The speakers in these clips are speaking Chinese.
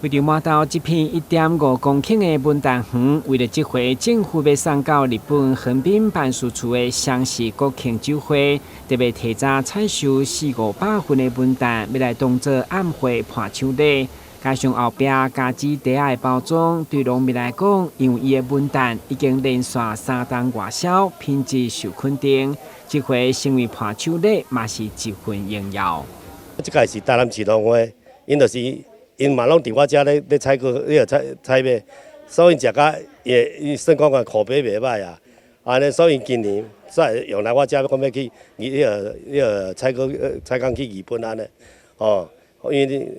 为着买到这片1.5公顷的文旦园，为了这回政府要送到日本横滨办事处的湘西国庆酒会，特别提早采收400-500份的文旦，要来当做暗会伴手礼。加上后壁加之底下的包装，对农民来讲，因为伊的文旦已经连续3档外销，品质受肯定，这回成为伴手礼，嘛是一份荣耀。这个是台南市农会，因嘛拢伫我遮咧采购，采买，所以食甲也算讲个口碑袂歹啊。安尼，所以今年再用来我遮，讲要去采工去日本安尼，哦，因为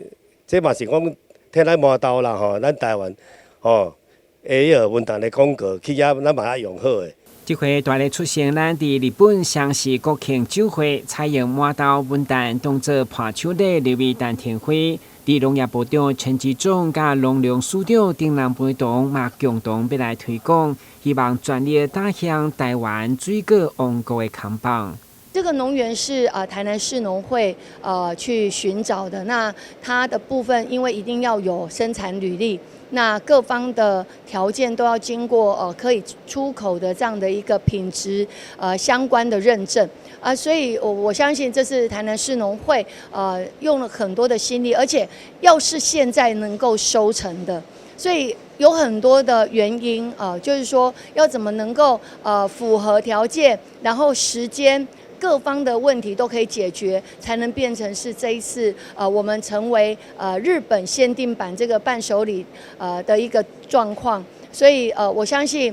这嘛是讲替咱磨刀啦吼，咱台湾吼，文旦的广告去遐，咱嘛要用好诶。这回大力出现咱伫日本湘西国庆酒会，采用磨刀文旦当做伴手礼留于丹田会。伫农业部长陈吉仲甲农粮署长丁南培同嘛共同要来推广，希望全力打响台湾水果王国的扛棒。这个农园是台南市农会去寻找的，那它的部分因为一定要有生产履历，那各方的条件都要经过可以出口的这样的一个品质相关的认证所以我相信这是台南市农会用了很多的心力，而且要是现在能够收成的，所以有很多的原因就是说要怎么能够符合条件，然后时间。各方的问题都可以解决，才能变成是这一次我们成为日本限定版这个伴手礼的一个状况。所以我相信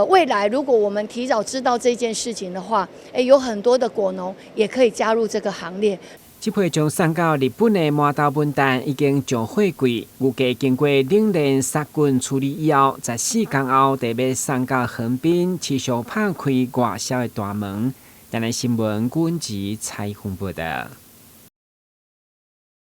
未来如果我们提早知道这件事情的话，有很多的果农也可以加入这个行列。这批将送到日本的麻豆文旦已经上货柜，预计经过冷链杀菌处理以后，14天后就要送到横滨，持续拍开外销的大门。台南新闻阮吉采访报道。